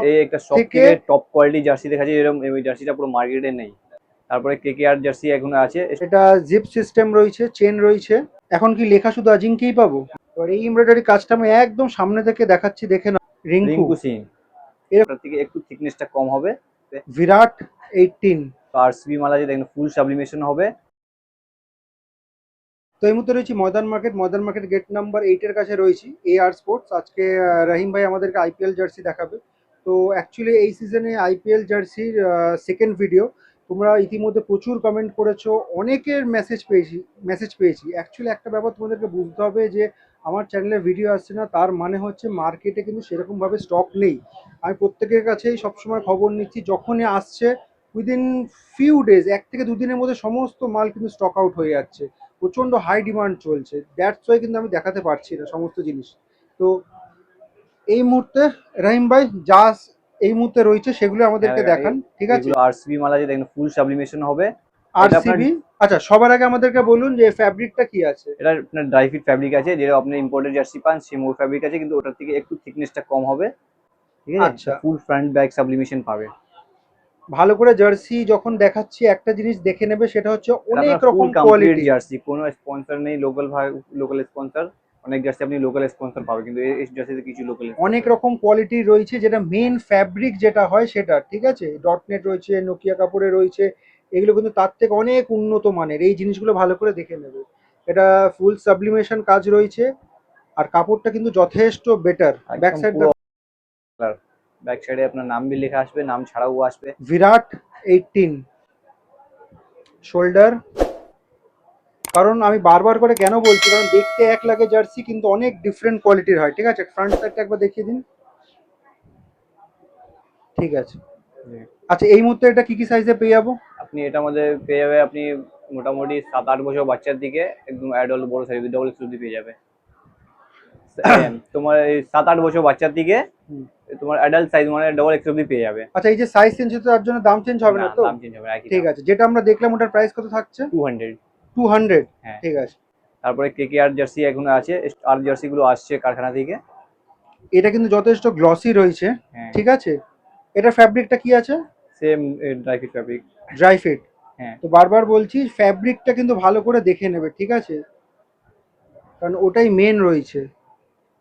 এই একটা সব থেকে টপ কোয়ালিটি জার্সি দেখাচ্ছি, এরকম এই জার্সিটা পুরো মার্কেটে নেই। তারপরে কেকেআর জার্সি এখন আছে, এটা জিপ সিস্টেম রয়েছে, চেন রয়েছে। এখন কি লেখা শুধু আজিঙ্কেই পাবো? এবার এই এমব্রয়ডারি কাজটা আমি একদম সামনে থেকে দেখাচ্ছি, দেখে নাও। রিঙ্কু রিঙ্কু সিং। এর এটার থেকে একটু থিকনেসটা কম হবে। বিরাট 18। আরসিবি মাল আছে, দেখেন ফুল সাবলিমেশন হবে। তো এই মুহূর্তে রয়েছি ময়দান মার্কেট গেট নাম্বার 8 এর কাছে রয়েছি, AR স্পোর্টস। আজকে রহিম ভাই আমাদেরকে আইপিএল জার্সি দেখাবে। তো অ্যাকচুয়ালি এই সিজনে আইপিএল জার্সির সেকেন্ড ভিডিও। তোমরা ইতিমধ্যে প্রচুর কমেন্ট করেছো, অনেকের মেসেজ পেয়েছি। অ্যাকচুয়ালি একটা ব্যাপার তোমাদেরকে বুঝতে হবে যে আমার চ্যানেলে ভিডিও আসছে না তার মানে হচ্ছে মার্কেটে কিন্তু সেরকমভাবে স্টক নেই। আমি প্রত্যেকের কাছেই সবসময় খবর নিচ্ছি, যখনই আসছে উইদিন ফিউ ডেজ, 1 থেকে 2 দিনের মধ্যে সমস্ত মাল কিন্তু স্টক আউট হয়ে যাচ্ছে। প্রচণ্ড হাই ডিমান্ড চলছে, দ্যাটস ওয়াই কিন্তু আমি দেখাতে পারছি না সমস্ত জিনিস। তো এই মুহূর্তে রহিম ভাই এই মুহূর্তে রয়েছে সেগুলো আমাদেরকে দেখান, ঠিক আছে? এগুলো আরসিবি মাল আছে, দেখেন ফুল সাবলিমেশন হবে। এটা আপনার আরসিবি। আচ্ছা, সবার আগে আমাদেরকে বলুন যে ফ্যাব্রিকটা কি আছে। এটা আপনার ড্রাই ফিট ফ্যাব্রিক আছে, যেটা আপনার ইম্পোর্টেড জার্সি পান সেম ওই ফ্যাব্রিক আছে, কিন্তু ওটার থেকে একটু থিকনেসটা কম হবে, ঠিক আছে? আচ্ছা, ফুল ফ্রন্ট ব্যাক সাবলিমেশন পাবে। ভালো করে জার্সি যখন দেখাচ্ছি একটা জিনিস দেখে নেবে, সেটা হচ্ছে এটা অনেক আপনার ফুল রকম কমপ্লিট কোয়ালিটি। জার্সি, কোনো স্পন্সর নেই, লোকাল স্পন্সর। অনেক জার্সি আপনি লোকাল স্পন্সর পাবে, কিন্তু এই জার্সিতে কিছু লোকাল অনেক রকম কোয়ালিটি রয়েছে, যেটা মেন ফ্যাব্রিক যেটা হয় সেটা, ঠিক আছে? ডটনেট রয়েছে, নোকিয়া কাপড়ে রয়েছে, এগুলো কিন্তু তার থেকে অনেক উন্নত মানের। এই জিনিসগুলো ভালো করে দেখে নেবে। এটা ফুল সাবলিমেশন কাজ রয়েছে, আর কাপড়টা কিন্তু যথেষ্ট বেটার। ব্যাক একদম সাইড পুরো কালার। ব্যাক সাইডে আপনার নাম বি লেখা আসবে, নাম ছাড়াও আসবে। বিরাট 18 শোল্ডার। কারণ আমি বারবার করে কেন বলছি, কারণ দেখতে এক লাগে জার্সি, কিন্তু অনেক ডিফারেন্ট কোয়ালিটির হয়, ঠিক আছে? ফ্রন্ট সাইডটা একবার দেখিয়ে দিন, ঠিক আছে? আচ্ছা, এই মুহূর্তে এটা কি কি সাইজে পেয়ে যাবো? আপনি এটার মধ্যে পেয়ে যাবে আপনি মোটামুটি 7-8 বছর বাচ্চার দিকে একদম অ্যাডাল্ট বড় সাইজ ডবল এক্সক্লুসিভ পেয়ে যাবে। তোমার এই 7-8 বছর বাচ্চার দিকে তোমার অ্যাডাল্ট সাইজ মানে ডবল এক্সক্লুসিভ পেয়ে যাবে। আচ্ছা, এই যে সাইজ চেঞ্জ হচ্ছে তার জন্য দাম চেঞ্জ হবে না, না তো? দাম চেঞ্জ হবে না, একই ঠিক দাম। আছে, যেটা আমরা দেখলাম ওটার প্রাইস কত থাকছে? 200। 200। হ্যাঁ। ঠিক আছে। তারপরে কেকেআর জার্সি এখন আছে, আর জার্সি গুলো আসছে কারখানা থেকে। এটা কিন্তু যথেষ্ট গ্লসি রয়েছে, হ্যাঁ, ঠিক আছে? এটার ফ্যাব্রিকটা কি আছে? Same dry fit fabric. Dry fit. হ্যাঁ, তো বারবার বলছি ফ্যাব্রিকটা কিন্তু ভালো করে দেখে নেবে, ঠিক আছে? কারণ ওটাই মেন রয়েছে।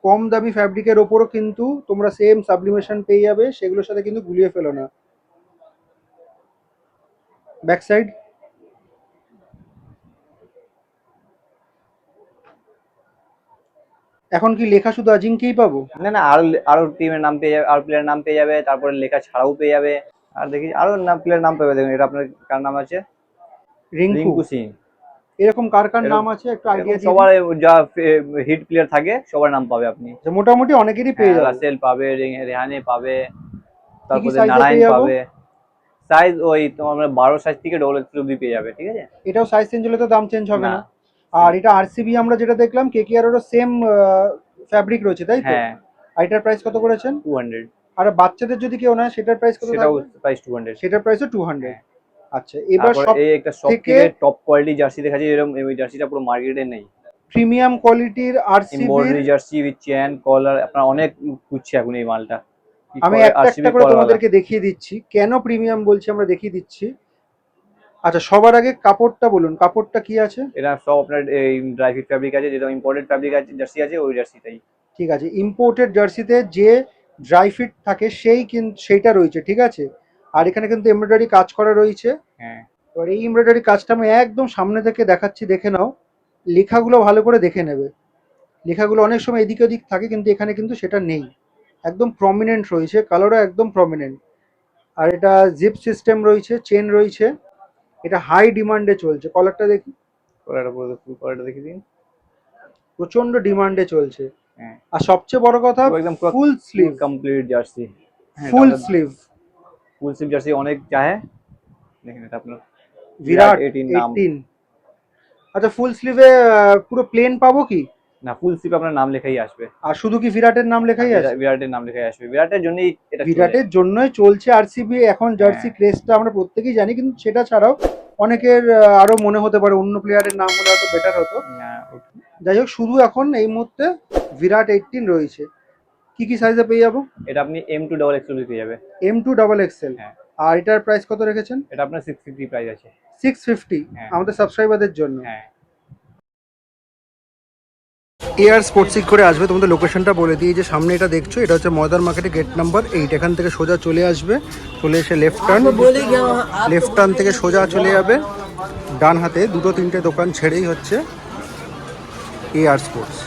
কম দামি ফ্যাব্রিকের ওপরও কিন্তু তোমরা সেম সাবলিমেশন পেয়ে যাবে, সেগুলোর সাথে কিন্তু গুলিয়ে ফেলো না। Back side. এখন কি লেখা শুধু আজিঙ্কেই পাবো? না না, আরো আরো টিমের নাম পেয়ে যাবে, আরো প্লেয়ার নাম পেয়ে যাবে, তারপরে লেখা ছাড়াও পেয়ে যাবে। আর দেখি আরো নাম প্লেয়ার নাম পাবে, দেখুন এটা আপনার কার নাম আছে, রিঙ্কু। রিঙ্কু সিং। এরকম কার কার নাম এরকম আছে একটু এরকম আইডিয়া দিয়ে সবার যা হিট প্লেয়ার থাকে সবার নাম পাবে আপনি। দিন। মোটামুটি অনেকেরই পেয়ে হ্যাঁ, যাবো। রাসেল পাবে, রেহানে পাবে, কি কি তারপরে সাইজে নারায়ণ পেয়ে যাবো? পাবে। সাইজ ওই তোমার 12 সাইজ থেকে ডবল এক্সেল অব্দি পেয়ে যাবে, ঠিক আছে? এটাও সাইজ চেঞ্জ হলে তো দাম চেঞ্জ হবে না। না? আর এটা আরসিবি আমরা যেটা দেখলাম, কেকেআর এরও সেম ফ্যাব্রিক রয়েছে, তাই তো? হ্যাঁ, আর এটার প্রাইস কত করেছেন? 200। আর বাচ্চাদের যদি কেউ নেয় সেটার প্রাইস কত সেটাও থাকবে? প্রাইস 200। সেটার প্রাইসও 200। হ্যাঁ। আচ্ছা, এবার তারপরে সব এই একটা সব থেকে থেকে টপ কোয়ালিটি জার্সি দেখাচ্ছি, এরকম এই জার্সিটা পুরো মার্কেটে নেই। প্রিমিয়াম কোয়ালিটির আরসিবির। এমব্রয়ডারি জার্সি উইথ চেন কলার, আপনার অনেক খুঁজছে এখন এই মালটা। আমি একটা একটা আরসিবি করে কলারওয়ালা। তোমাদেরকে দেখিয়ে দিচ্ছি, কেন প্রিমিয়াম বলছি আমরা দেখিয়ে দিচ্ছি। আচ্ছা, সবার আগে কাপড়টা বলুন, কাপড়টা কি আছে? এটা সব আপনার এই ড্রাই ফিট ফ্যাব্রিক আছে, যেটা ইম্পোর্টেড ফ্যাব্রিক আছে, জার্সি আছে ওই জার্সিটাই। ঠিক আছে, ইম্পোর্টেড জার্সিতে যে ড্রাই ফিট থাকে সেইটা রয়েছে, ঠিক আছে? আর এখানে কিন্তু এমব্রয়ডারি কাজ করা রয়েছে। হ্যাঁ, এবার এই এমব্রয়ডারি কাজটা আমি একদম সামনে থেকে দেখাচ্ছি, দেখে নাও। লেখাগুলো ভালো করে দেখে নেবে। লেখাগুলো অনেক সময় এদিক ওদিক থাকে, কিন্তু এখানে কিন্তু সেটা নেই, একদম প্রমিনেন্ট রয়েছে, কালারও একদম প্রমিনেন্ট। আর এটা জিপ সিস্টেম রয়েছে, চেন রয়েছে। এটা হাই ডিমান্ডে চলছে। কলারটা দেখি, কলারটা পুরো ফুল কলারটা দেখে দিন। প্রচন্ড ডিমান্ডে চলছে। হ্যাঁ, আর সবচেয়ে বড় কথা, পুরো একদম ফুল স্লিভ। Complete jersey. হ্যাঁ, full sleeve. Full sleeve jersey অনেক চাহে। দেখেন এটা আপনার বিরাট 18 নাম। 18। আচ্ছা, ফুল স্লিভে পুরো প্লেন পাবো কি? না, ফুল স্লিভ আপনার নাম লেখাই আসবে। আর শুধু কি বিরাটের নাম লেখাই আছে? বিরাটের নাম লেখাই আসবে, বিরাটের জন্যই এটা চলে। বিরাটের জন্যই চলছে আরসিবি এখন জার্সি হ্যাঁ। ক্রেজটা আমরা প্রত্যেকেই জানি, কিন্তু সেটা ছাড়াও অনেকের আরো মনে হতে পারে অন্য প্লেয়ারের নাম হলে হয়তো বেটার হতো। হ্যাঁ, যাই হোক, শুধু এখন এই মুহূর্তে বিরাট 18 রয়েছে। কি কি সাইজে পেয়ে যাবো? এটা আপনি M2 XXL পেয়ে যাবে। M2 XXL। হ্যাঁ, আর এটার প্রাইস কত রেখেছেন? এটা আপনার 650 প্রাইস আছে। 650 হ্যাঁ। আমাদের সাবস্ক্রাইবারদের জন্য। হ্যাঁ, এআর স্পোর্টস করে আসবে, তোমাদের লোকেশনটা বলে দিই। যে সামনে এটা দেখছো, এটা হচ্ছে ময়দান মার্কেটে গেট নাম্বার 8। এখান থেকে সোজা চলে আসবে, চলে এসে লেফট টার্ন থেকে সোজা চলে যাবে, ডান হাতে দুটো তিনটে দোকান ছেড়েই হচ্ছে এআর স্পোর্টস।